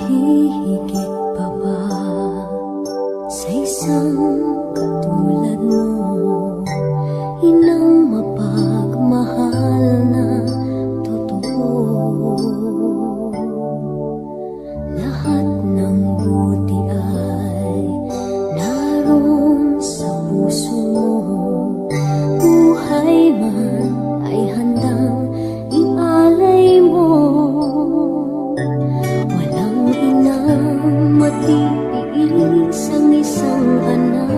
hihigit pa ba sa isang katulad mo? Inang mapagmahal na totoo. Lahat ng buti ay naroon sa puso mo. Buhay man ay handang ialay mo. Walang inang matiis ang isang anak.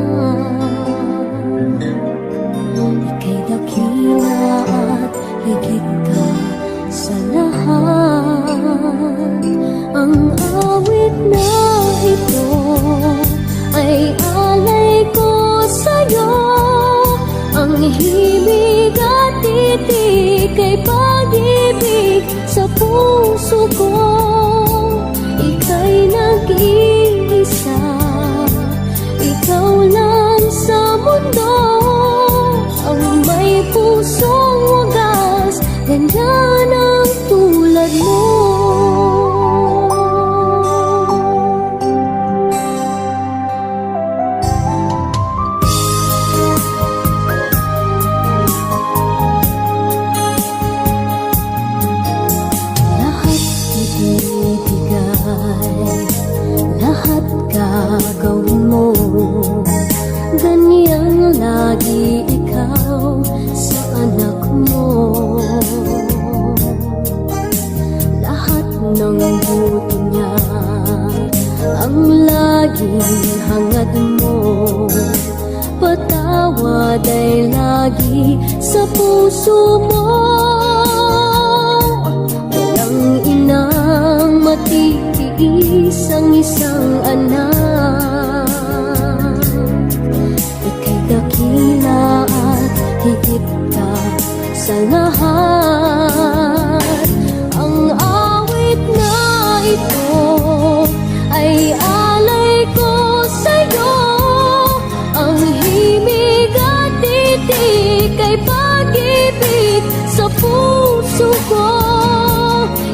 Ika'y dakila at higit ka sa lahat. Ang awit na ito ay alay ko sa'yo. Ang himig at titik ay pag-ibig sa puso ko. Ika'y nag-iisa, ikaw lang sa mundo. Ang may pusong wagas, ganyan ang tulad mo. Lahat gagawin mo, ganyang lagi ikaw sa anak mo. Lahat ng buti niya ang laging hangad mo. Patawad ay lagi sa puso mo. Walang inang matitiis ang isang anak. Ika'y dakila at higit ka sa lahat. Ang awit na ito ay alay ko sa'yo. Ang himig at titik ay pag-ibig sa puso ko.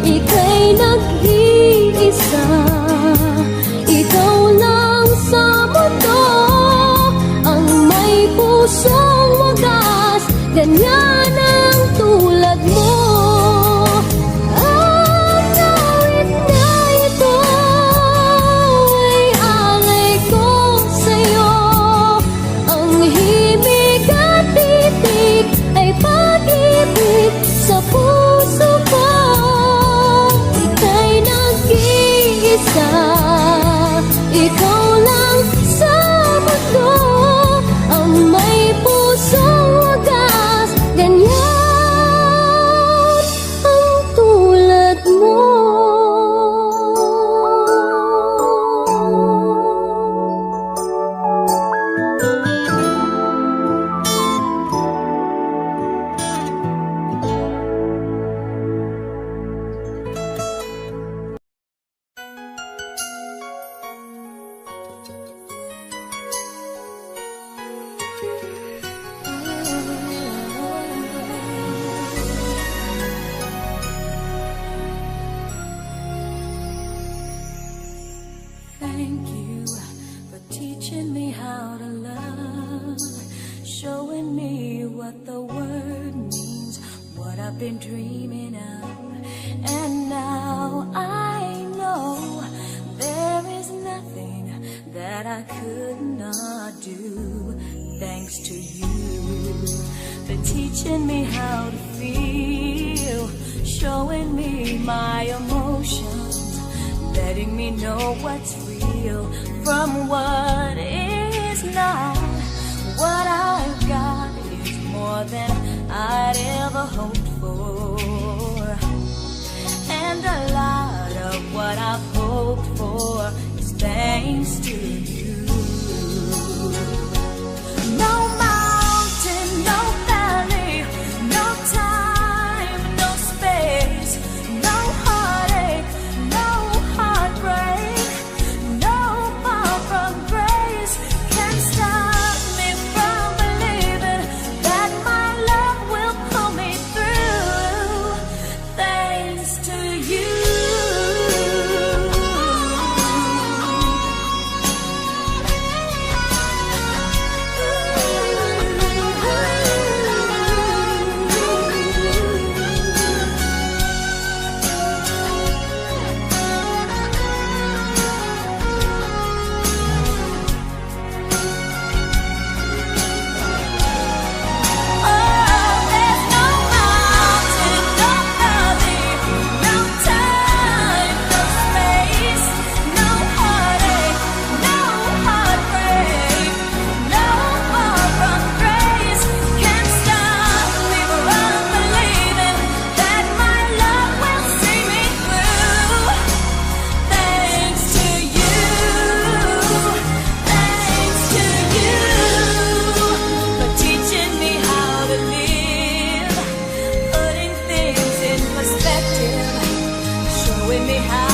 Ika'y nag-iisa, ikaw lang sa mundo. Ang may pusong wagas, ganyan ang tulad mo. Ang awit na ito ay alay ko sa'yo. Ang himig at titik ay pag-ibig sa puso ko. Ika'y nag-iisa, ikaw lang sa mundo. Ang may pusong wagas, ganyan ang tulad mo. Thank you for teaching me how to love, showing me what the word means, what I've been dreaming of. And now I know there is nothing that I could not do, thanks to you for teaching me how to feel, showing me my emotions, letting me know what's real from what is not. What I've got is more than I'd ever hoped for, and a lot of what I've hoped for is thanks to you. No mountain, no valley, no time, no space, no heartache, no heartbreak, no far from grace can stop me from believing that my love will pull me through, thanks to you. showing me how